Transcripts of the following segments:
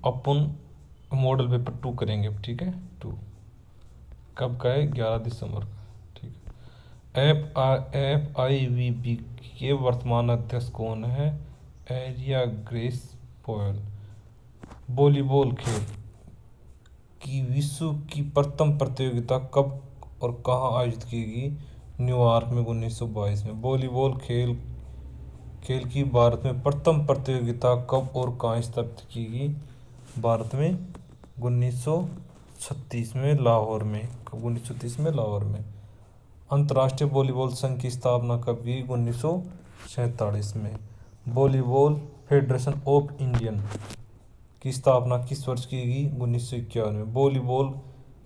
अपन model paper 2 करेंगे, ठीक है। 2 कब का है? 11 दिसंबर का, ठीक है। FIVB के वर्तमान अध्यक्ष कौन है? Area grace पोयल। वॉलीबॉल खेल की विश्व की प्रथम प्रतियोगिता कब और कहाँ आयोजित की गई? न्यूयॉर्क में 1922 में। वॉलीबॉल खेल की भारत में प्रथम प्रतियोगिता कब और कहाँ स्थापित की गई? भारत में 1936 में लाहौर में। 1936 में लाहौर में। अंतर्राष्ट्रीय वॉलीबॉल संघ की स्थापना कब की? 1947 में। वॉलीबॉल फेडरेशन ऑफ इंडियन की स्थापना किस वर्ष की गई? 1951 में। वॉलीबॉल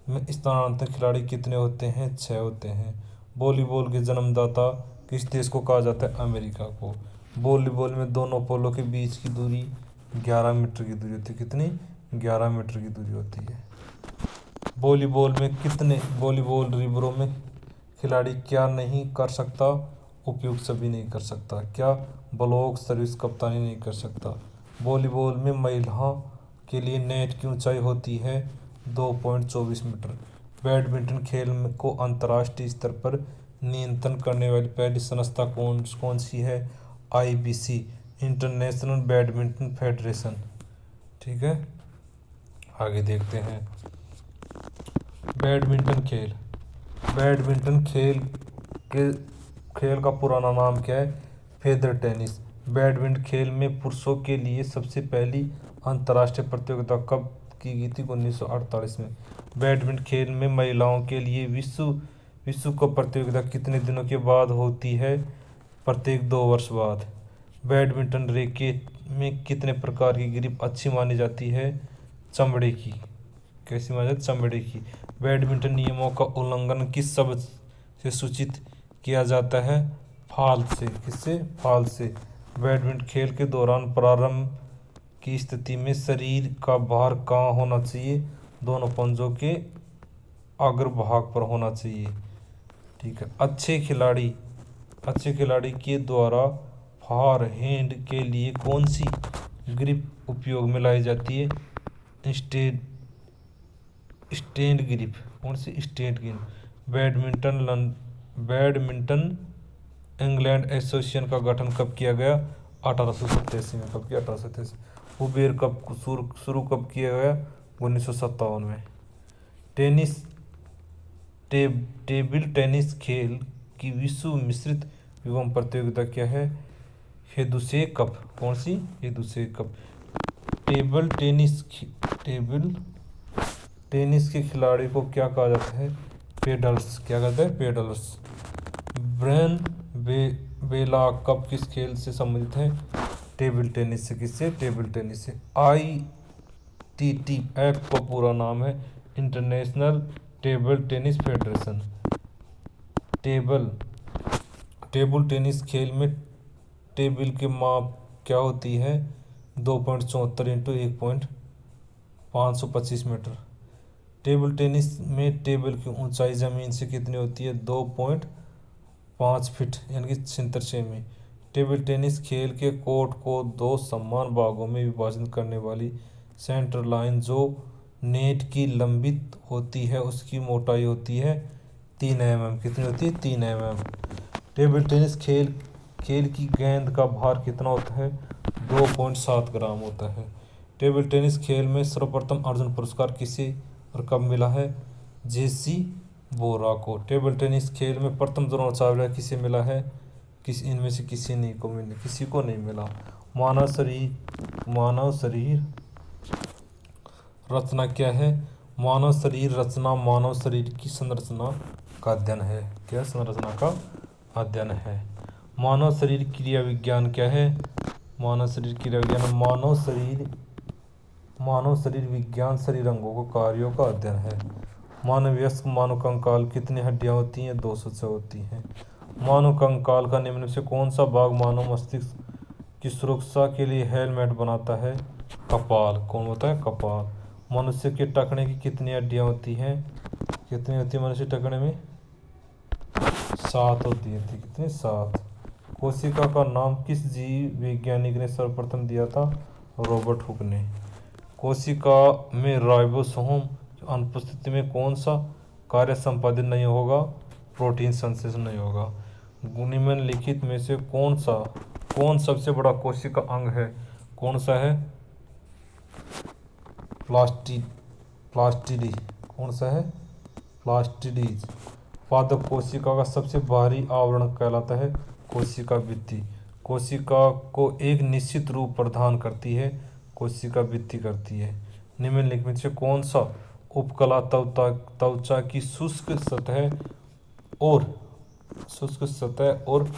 में स्थानांतरित खिलाड़ी कितने होते हैं? 6 होते हैं। वॉलीबॉल के जन्मदाता किस देश को कहा जाता है? अमेरिका को। वॉलीबॉल में दोनों पोलों के बीच की दूरी 11 मीटर की दूरी होती है। कितनी? 11 मीटर की दूरी होती है। वॉलीबॉल में कितने वॉलीबॉल रिवरों में खिलाड़ी क्या नहीं कर सकता? उपयुक्त सभी नहीं कर सकता। क्या? ब्लॉक सर्विस कप्तानी नहीं कर सकता। वॉलीबॉल में महिलाओं के लिए नेट की ऊंचाई होती है 2.24 मीटर। बैडमिंटन खेल को अंतर्राष्ट्रीय स्तर पर नियंत्रण करने वाली पहली संस्था कौन सी है? IBC, इंटरनेशनल बैडमिंटन फेडरेशन, ठीक है। आगे देखते हैं। बैडमिंटन खेल खेल का पुराना नाम क्या है? Feather tennis. बैडमिंटन खेल में पुरुषों के लिए सबसे पहली अंतर्राष्ट्रीय प्रतियोगिता कब की गई थी? 1948 में। बैडमिंटन खेल में महिलाओं के लिए विश्व कप प्रतियोगिता कितने दिनों के बाद होती है? प्रत्येक 2 वर्ष बाद। बैडमिंटन रैकेट में कितने प्रकार की ग्रिप अच्छी मानी जाती है? चमड़े की। कैसी मानी जाती? चमड़े की। बैडमिंटन नियमों का उल्लंघन किस शब्द से सूचित किया जाता है? फाल से। किससे? फाल से। बैडमिंटन खेल के दौरान प्रारंभ की स्थिति में शरीर का भार कहाँ होना चाहिए? दोनों पंजों के अग्रभाग पर होना चाहिए, ठीक है। अच्छे खिलाड़ी के द्वारा फार हैंड के लिए कौन सी ग्रिप उपयोग में लाई जाती है? Stand grip. कौन सी? Stand grip. Badminton England association का गठन कब किया गया? 1887 में। कब किया? 1887। उबेर कब शुरू कब किया गया? 1957 में। टेबल टेनिस खेल की विश्व मिश्रित विभव प्रतियोगिता क्या है? हेदुसे कप। कौन सी? हेदुसे कप। टेबल टेनिस के खिलाड़ी को क्या कहा जाता है? पेडलर्स। क्या कहते हैं? पेडलर्स। ब्रेन बेला कप किस खेल से संबंधित है? टेबल टेनिस से। किससे? टेबल टेनिस से। ITTF का पूरा नाम है international table tennis federation. Table tennis खेल में टेबल की माप क्या होती है? 2.74 इंटू 1.525 मीटर। टेबल टेनिस में टेबल की ऊंचाई जमीन से कितनी होती है? 2.5 फीट यानी कि 76 सेमी। टेबल टेनिस खेल के कोर्ट को 2 समान भागों में विभाजित करने वाली सेंटर लाइन जो नेट की लंबित होती है उसकी मोटाई होती है 3 mm। कितनी होती है? 3 mm। टेबल टेनिस खेल की गेंद का भार कितना होता है? 2.7 ग्राम होता है। टेबल टेनिस खेल में सर्वप्रथम अर्जुन पुरस्कार किसे और कब मिला है? जेसी बोरा को। टेबल टेनिस खेल में प्रथम द्रोणाचार्य किसे मिला है? इनमें से किसी को नहीं मिला। मानव शरीर रचना क्या है? मानव शरीर रचना मानव शरीर की संरचना का अध्ययन है। क्या? संरचना का अध्ययन है। मानव शरीर क्रिया विज्ञान क्या है? मानव शरीर क्रिया विज्ञान मानव शरीर विज्ञान शरीर अंगों को कार्यों का अध्ययन है। मानव वयस्क मानव कंकाल कितनी हड्डियां होती हैं? 206 होती हैं। मानव कंकाल का निम्न में से कौन सा भाग मानव मस्तिष्क की सुरक्षा के लिए हेलमेट बनाता है? कपाल। कौन होता है? कपाल। मनुष्य के टखने की कितनी हड्डियां होती हैं? कितनी होती है मनुष्य टखने में? 7 होती है। कितनी? 7। कोशिका का नाम किस जीव वैज्ञानिक ने सर्वप्रथम दिया था? रॉबर्ट हुक ने। कोशिका में राइबोसोम की अनुपस्थिति में कौन सा कार्य संपादित नहीं होगा? प्रोटीन संश्लेषण नहीं होगा। निम्नलिखित में से कौन सबसे बड़ा कोशिका अंग है? कौन सा है? प्लास्टिडी। कौन सा है? प्लास्टिडीज। पादप कोशिका का सबसे बाहरी आवरण कहलाता है कोशिका भित्ति। कोशिका को एक निश्चित रूप प्रदान करती है कोशिका भित्ति करती है। निम्नलिखित में से कौन सा उपकला त्वचा की शुष्क सतह और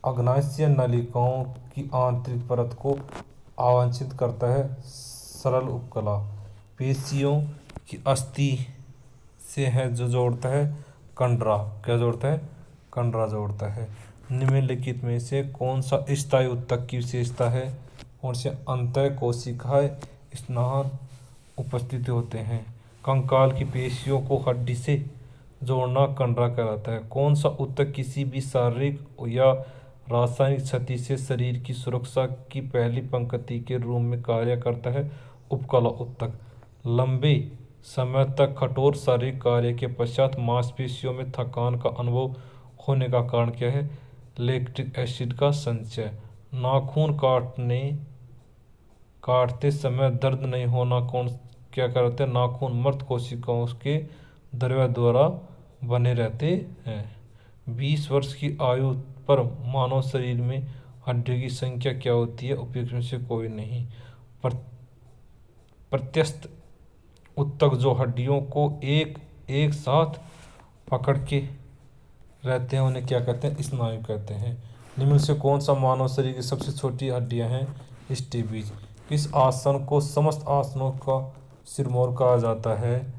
अग्नाशय नलिकाओं की आंतरिक परत को आवांछित करता है? सरल उपकला। पेशियों की अस्थि से है जो जोड़ता है कंडरा। क्या जोड़ता है? कंडरा जोड़ता है। निम्नलिखित में से कौन सा स्थायी ऊतक की विशेषता है? कौन से अंतः कोशिकाएं स्नान उपस्थित होते हैं? कंकाल की पेशियों को हड्डी से जोड़ना कंडरा कहलाता है। कौन सा ऊतक किसी भी शारीरिक या रासायनिक क्षति से शरीर की सुरक्षा की पहली पंक्ति के रूप में कार्य करता है? उपकला ऊतक। लंबे समय तक कठोर शारीरिक कार्य के पश्चात मांसपेशियों में थकान का अनुभव होने का कारण क्या है? लैक्टिक एसिड का संचय। नाखून काटते समय दर्द नहीं होना क्या कहते हैं? नाखून मृत कोशिकाओं के द्रव्य द्वारा बने रहते हैं। 20 वर्ष की आयु पर मानव शरीर में हड्डियों की संख्या क्या होती है? उपयुक्त में से कोई नहीं। प्रत्यस्थ ऊतक जो हड्डियों को एक साथ पकड़ के रहते हैं उन्हें क्या कहते हैं? स्नायु कहते हैं। निम्न से कौन सा मानव शरीर की सबसे छोटी हड्डियां हैं? स्टेबीज। किस आसन को समस्त आसनों का सिरमौर कहा जाता है?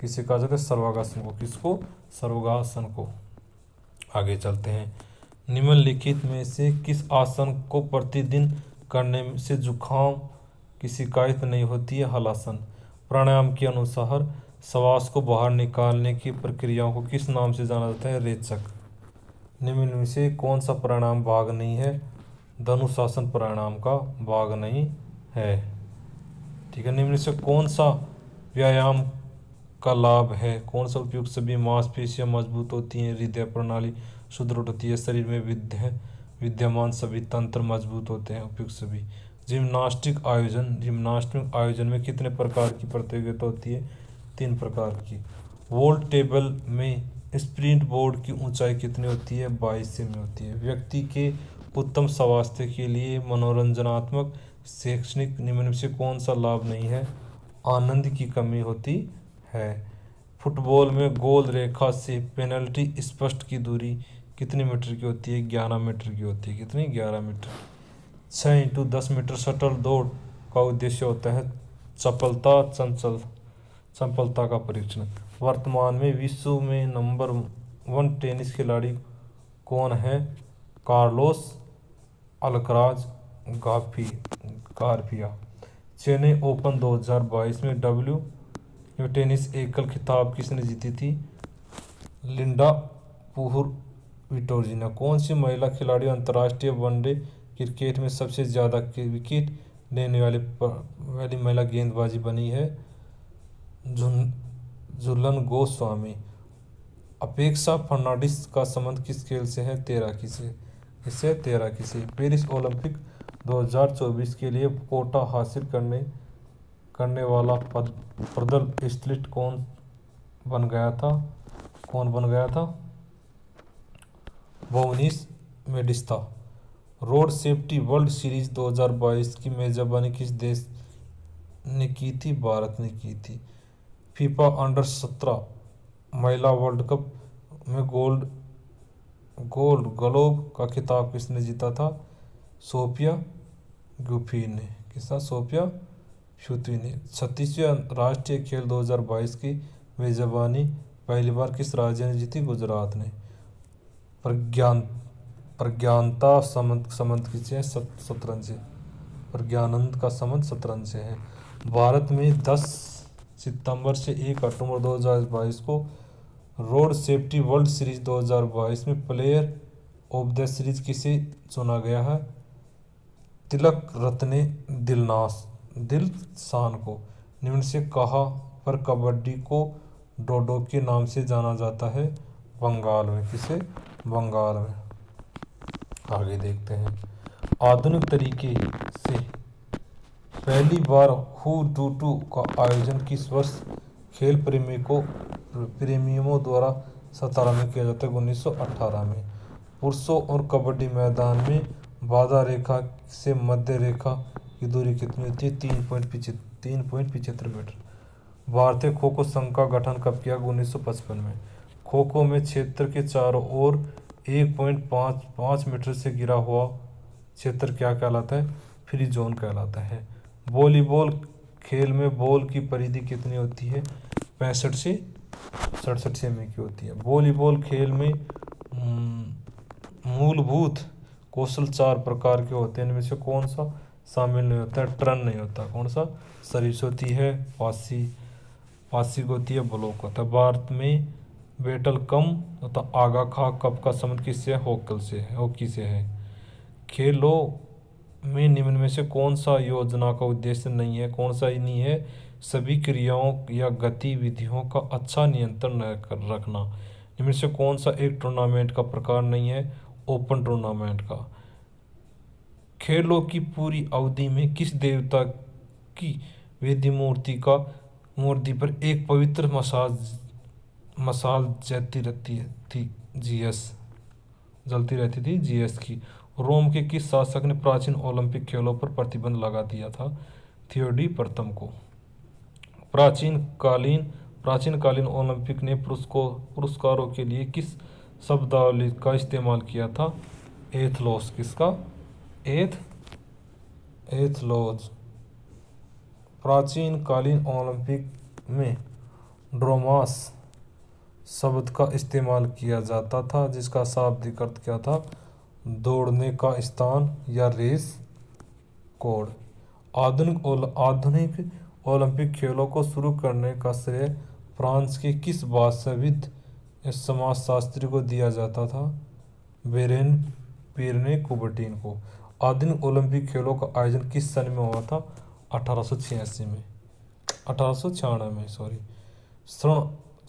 किसे कहा जाता है? सर्वांगासन को। किसको? सर्वांगासन को। आगे चलते हैं। निम्नलिखित में से किस आसन को प्रतिदिन करने से जुकाम की शिकायत नहीं होती है? हलासन। प्राणायाम के अनुसार श्वास को बाहर निकालने की प्रक्रियाओं को किस नाम से जाना जाता है? रेचक। निम्न में से कौन सा प्राणायाम भाग नहीं है? धनुषासन प्राणायाम का भाग नहीं है। ठीक है। निम्न से कौन सा व्यायाम का लाभ है? कौन सा उपयुक्त? सभी मांसपेशियां मजबूत होती हैं, हृदय प्रणाली सुदृढ़ होती है, शरीर में विद्यमान सभी तंत्र मजबूत होते हैं। उपयुक्त सभी। जिम्नास्टिक आयोजन में कितने प्रकार की प्रतियोगिता होती है? 3 प्रकार की। वोल्ट टेबल में स्प्रिंट बोर्ड की ऊंचाई कितनी होती है? 22 सेमी होती है। व्यक्ति के उत्तम स्वास्थ्य के लिए मनोरंजनात्मक शैक्षणिक निम्न में से कौन सा लाभ नहीं है? आनंद की कमी होती है। फुटबॉल में गोल रेखा से पेनल्टी स्पष्ट की दूरी कितने मीटर की होती है? 11 मीटर की होती है। कितनी? 11 मीटर। 6x10 मीटर शटल दौड़ का उद्देश्य होता है चपलता का परीक्षण। वर्तमान में विश्व में नंबर 1 टेनिस खिलाड़ी कौन है? Carlos Alcaraz Garfia. Chennai open 2022 में टेनिस एकल खिताब किसने जीती थी? लिंडा पुरुविटोरिना। कौन सी महिला खिलाड़ी अंतर्राष्ट्रीय वनडे क्रिकेट में सबसे ज़्यादा विकेट लेने वाली महिला गेंदबाजी बनी है? झूलन गोस्वामी। अपेक्षा फर्नांडिस का संबंध किस खेल से है? तैराकी से। इससे तैराकी से। पेरिस ओलंपिक 2024 के लिए कोटा हासिल करने वाला प्रबल एथलीट कौन बन गया था? भुवनेश मेडिस्ता। रोड सेफ्टी वर्ल्ड सीरीज 2022 की मेजबानी किस देश ने की थी? भारत ने की थी। फीफा अंडर 17 महिला वर्ल्ड कप में गोल्ड ग्लोब का खिताब किसने जीता था? सोफिया गुफी ने। किसका? सोफिया फ्यूती ने। 36वें राष्ट्रीय खेल 2022 की मेजबानी पहली बार किस राज्य ने जीती? गुजरात ने। प्रज्ञानता संबंध किससे? शतरंज से। प्रज्ञानंद का संबंध शतरंज से है। भारत में 10 सितंबर से 1 अक्टूबर 2022 को रोड सेफ्टी वर्ल्ड सीरीज 2022 में प्लेयर ऑफ द सीरीज किसे चुना गया है? तिलक रत्ने दिल शान को। निम्न से कहाँ पर कबड्डी को डोडो के नाम से जाना जाता है? बंगाल में। किसे? बंगाल में। आगे देखते हैं। आधुनिक तरीके से पहली बार हुडुडू का आयोजन किस वर्ष खेल प्रेमियों द्वारा सतारा में किया जाता है? 1918 में। पुरुषों और कबड्डी मैदान में बाधा रेखा से मध्य रेखा की दूरी कितनी होती है? 3.75 मीटर। भारतीय खो खो संघ का गठन कब किया? 1955 में। खो खो में क्षेत्र के चारों ओर 1.55 मीटर से घिरा हुआ क्षेत्र क्या कहलाता है? फ्री जोन कहलाता है। वॉलीबॉल खेल में बॉल की परिधि कितनी होती है? 65 से 67 सेमी की होती है। वॉलीबॉल खेल में मूलभूत कौशल 4 प्रकार के होते हैं। इनमें से कौन सा शामिल नहीं होता है? टर्न नहीं होता। कौन सा? सर्विस होती है, पासिंग होती है, ब्लॉक होता है। भारत में बैटल कम तथा आगा खा कप का संबंध किससे है? हॉकी से है। खेलों में निम्न में से कौन सा योजना का उद्देश्य नहीं है? कौन सा ही नहीं है? सभी क्रियाओं या गतिविधियों का अच्छा नियंत्रण रखना। इनमें से कौन सा एक टूर्नामेंट का प्रकार नहीं है? ओपन टूर्नामेंट का। खेलों की पूरी अवधि में किस देवता की वेदी मूर्ति पर एक पवित्र मशाल जलती रहती थी? जीएस की। रोम के किस शासक ने प्राचीन ओलंपिक खेलों पर प्रतिबंध लगा दिया था? थियोडी प्रथम को। प्राचीन कालीन ओलंपिक ने पुरस्कारों के लिए किस शब्दावली का इस्तेमाल किया था? एथलोस। किसका? एथलोस। प्राचीन कालीन ओलंपिक में ड्रोमास शब्द का इस्तेमाल किया जाता था, जिसका शाब्दिक अर्थ क्या था? दौड़ने का स्थान या रेस कोड। आधुनिक ओलंपिक खेलों को शुरू करने का श्रेय फ्रांस के किस भाषाविद या समाजशास्त्री को दिया जाता था? बेरेन पियरे कुबर्टिन को। आधुनिक ओलंपिक खेलों का आयोजन किस सन में हुआ था? 1896 में। 1896 में, सॉरी।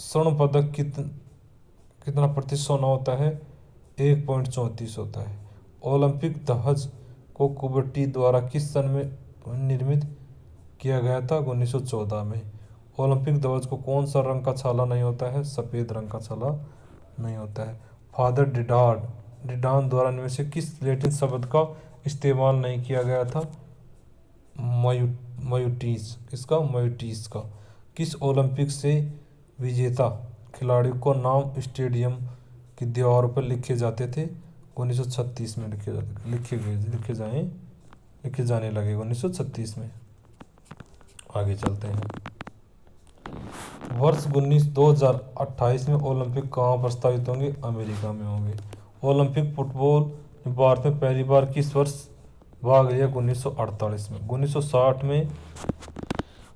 स्वर्ण पदक कितना प्रतिशत सोना होता है? 1.34 होता है। ओलंपिक ध्वज को कुबर्टी द्वारा किस सन में निर्मित किया गया था? 1914 में। ओलंपिक ध्वज को कौन सा रंग का छाला नहीं होता है? सफ़ेद रंग का छाला नहीं होता है। फादर डिडान द्वारा इनमें से किस लैटिन शब्द का इस्तेमाल नहीं किया गया था? मयूटीज। किसका? मयूटीज का। किस ओलंपिक से विजेता खिलाड़ी को नाम स्टेडियम की दीवारों पर लिखे जाते थे? 1936 में लिखे जाने लगे 1936 में। आगे चलते हैं। वर्ष 2028 में ओलंपिक कहाँ प्रस्तावित होंगे? अमेरिका में होंगे। ओलंपिक फुटबॉल भारत में पहली बार किस वर्ष भाग लिया? 1948 में। 1960 में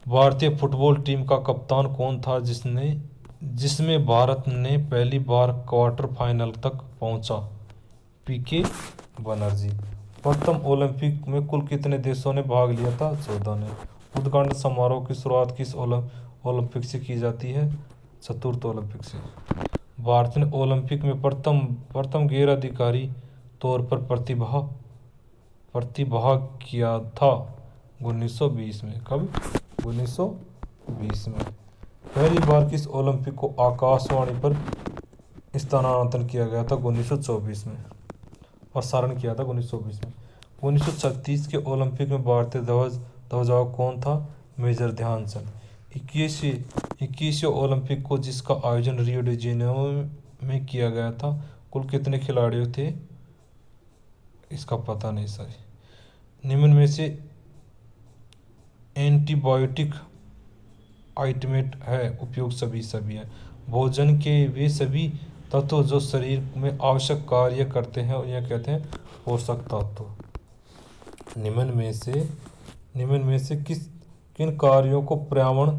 भारतीय फुटबॉल टीम का कप्तान कौन था जिसमें भारत ने पहली बार क्वार्टर फाइनल तक पहुंचा? पीके बनर्जी। प्रथम ओलंपिक में कुल कितने देशों ने भाग लिया था? 14 ने। उद्घाटन समारोह की शुरुआत किस ओलंपिक से की जाती है? चतुर्थ ओलंपिक से। भारत ने ओलंपिक में प्रथम गैर अधिकारी तौर पर प्रतिभाग किया था 1920 में। कब? 1920 में। पहली बार किस ओलंपिक को आकाशवाणी पर स्थानांतरण किया गया था? 1924 में। प्रसारण किया था 1924 में। 1936 के ओलंपिक में भारतीय ध्वजारोहक कौन था? मेजर ध्यानचंद। 21वें ओलंपिक को जिसका आयोजन रियो डी जेनेरो में किया गया था, कुल कितने खिलाड़ी थे? इसका पता नहीं सर। निम्न में से एंटीबायोटिक आइटमेट है उपयोग सभी है। भोजन के वे सभी तत्व जो शरीर में आवश्यक कार्य करते हैं और यह कहते हैं पोषक तत्व। निम्न में से किन कार्यों को पर्यावरण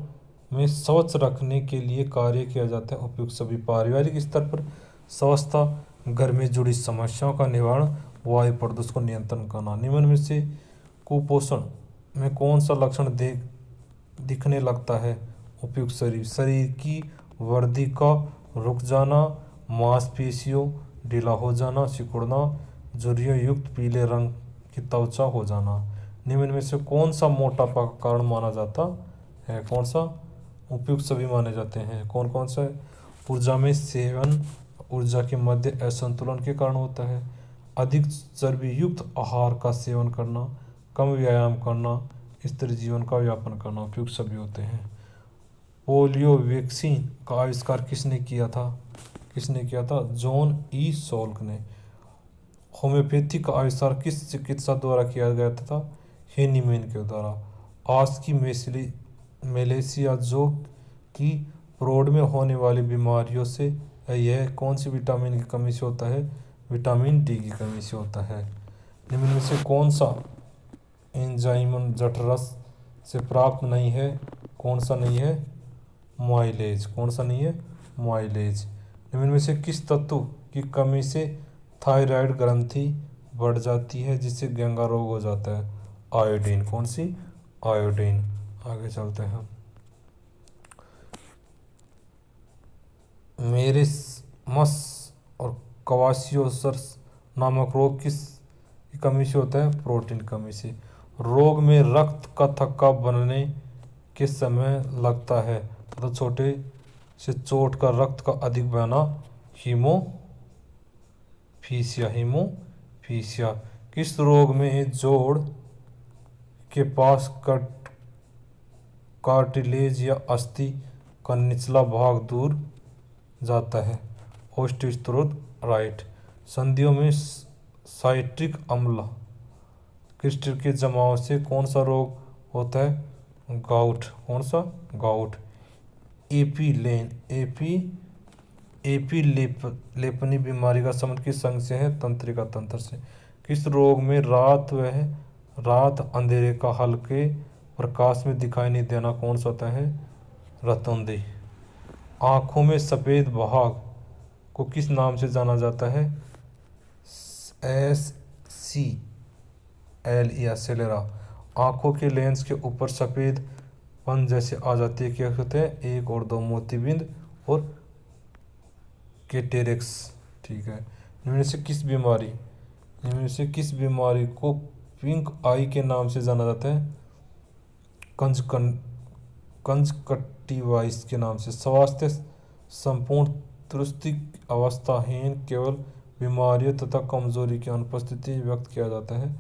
में स्वच्छ रखने के लिए कार्य किया जाता है? उपयुक्त सभी। पारिवारिक स्तर पर स्वच्छता, घर में जुड़ी समस्याओं का निवारण, वायु प्रदूषण को नियंत्रण करना। निम्न में से कुपोषण में कौन सा लक्षण दिखने लगता है? उपयुक्त शरीर, शरीर की वृद्धि का रुक जाना, मांसपेशियों ढीला हो जाना, सिकुड़ना, झुर्रियों युक्त पीले रंग की त्वचा हो जाना। निम्न में से कौन सा मोटापा का कारण माना जाता है? कौन सा? उपयुक्त सभी माने जाते हैं। कौन कौन सा है? ऊर्जा में सेवन ऊर्जा के मध्य असंतुलन के कारण होता है। अधिक चर्बी युक्त आहार का सेवन करना, कम व्यायाम करना, स्थिर जीवन का यापन करना उपयुक्त सभी होते हैं। पोलियो वैक्सीन का आविष्कार किसने किया था? किसने किया था? जॉन ई सॉल्क ने। होम्योपैथी का आविष्कार किस चिकित्सा द्वारा किया गया था? हेनीमैन के द्वारा। आज की मलेशिया जो कि प्रोड में होने वाली बीमारियों से यह कौन सी विटामिन की कमी से होता है? विटामिन डी की कमी से होता है। निम्न में से कौन सा एंजाइम जठरस से प्राप्त नहीं है? कौन सा नहीं है? माइलेज। कौन सा नहीं है? माइलेज। निम्न में से किस तत्व की कमी से थायराइड ग्रंथि बढ़ जाती है जिससे गंगा रोग हो जाता है? आयोडीन। कौन सी? आयोडीन। आगे चलते हैं। मेरेस्मस और क्वाशियोसर्स नामक रोग किस कमी से होता है? प्रोटीन कमी से। रोग में रक्त का थक्का बनने के समय लगता है तथा छोटे से चोट का रक्त का अधिक बहना हीमोफीसिया। किस रोग में जोड़ के पास कार्टिलेज या अस्थि का निचला भाग दूर जाता है? ऑस्टियोआर्थराइटिस। संधियों में साइट्रिक अम्ल क्रिस्टल के जमाव से कौन सा रोग होता है? गाउट। कौन सा? गाउट। एपीलेपनी बीमारी का संबंध किस अंग से है? तंत्रिका तंत्र से। किस रोग में रात अंधेरे का हल्के प्रकाश में दिखाई नहीं देना कौन सा होता है? रतौंधी। आंखों में सफेद भाग को किस नाम से जाना जाता है? SCL या सेलेरा। आंखों के लेंस के ऊपर सफेद पन जैसे आ जाती है, क्या होते हैं? 1 और 2 मोतियाबिंद और कैटेरेक्स। ठीक है। इनमें से किस बीमारी को पिंक आई के नाम से जाना जाता है? कंजक्टिवाइटिस के नाम से। स्वास्थ्य संपूर्ण तंदुरुस्ती अवस्थाहीन केवल बीमारियों तथा कमजोरी की अनुपस्थिति व्यक्त किया जाता है।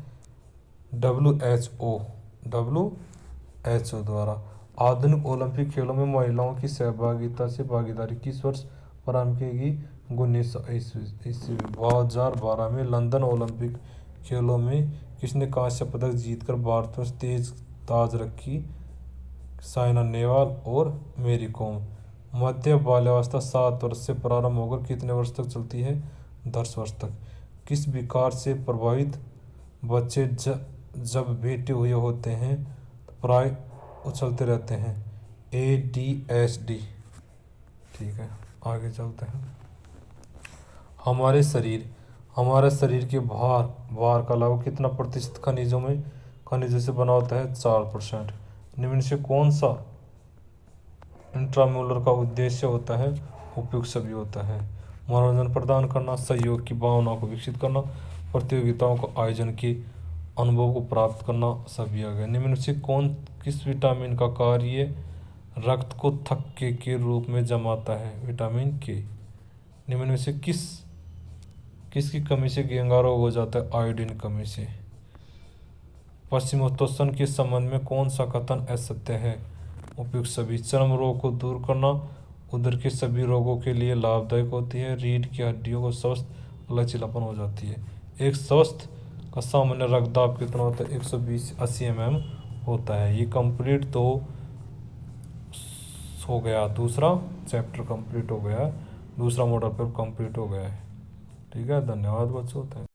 WHO द्वारा। आधुनिक ओलंपिक खेलों में महिलाओं की सहभागिता से भागीदारी किस वर्ष प्रारंभ की गई? 2012 में लंदन ओलंपिक खेलों में किसने कांस्य पदक जीतकर भारत में तेज ताज रखी? साइना नेहवाल और मेरी कॉम। मध्य बाल्यावस्था 7 वर्ष से प्रारंभ होकर कितने वर्ष तक चलती है? 10 वर्ष तक। किस विकार से प्रभावित बच्चे जब बैठे हुए होते हैं तो प्राय उछलते रहते हैं? ADHD। ठीक है। आगे चलते हैं। हमारे शरीर के भार का लगभग कितना प्रतिशत खनिजों से बना होता है? 4%। निम्न से कौन सा इंट्राम्यूलर का उद्देश्य होता है? उपयुक्त सभी होता है। मनोरंजन प्रदान करना, सहयोग की भावना को विकसित करना, प्रतियोगिताओं का आयोजन के अनुभव को प्राप्त करना सभी आ गए। निम्न से किस विटामिन का कार्य रक्त को थक्के के रूप में जमाता है? विटामिन के। निम्न में से किसकी कमी से गंगा रोग हो जाता है? आयोडीन कमी से। पश्चिमोत्तान के संबंध में कौन सा कथन असत्य है? उपयुक्त सभी। चर्म रोग को दूर करना उदर के सभी रोगों के लिए लाभदायक होती है। रीढ़ की हड्डियों को स्वस्थ लचीलापन हो जाती है। एक स्वस्थ का सामान्य रक्तदाब कितना होता है? 120/80 mm होता है। ये कंप्लीट तो हो गया, दूसरा चैप्टर कंप्लीट हो गया, दूसरा मॉडल पेपर कंप्लीट हो गया है। ठीक है। धन्यवाद बच्चों।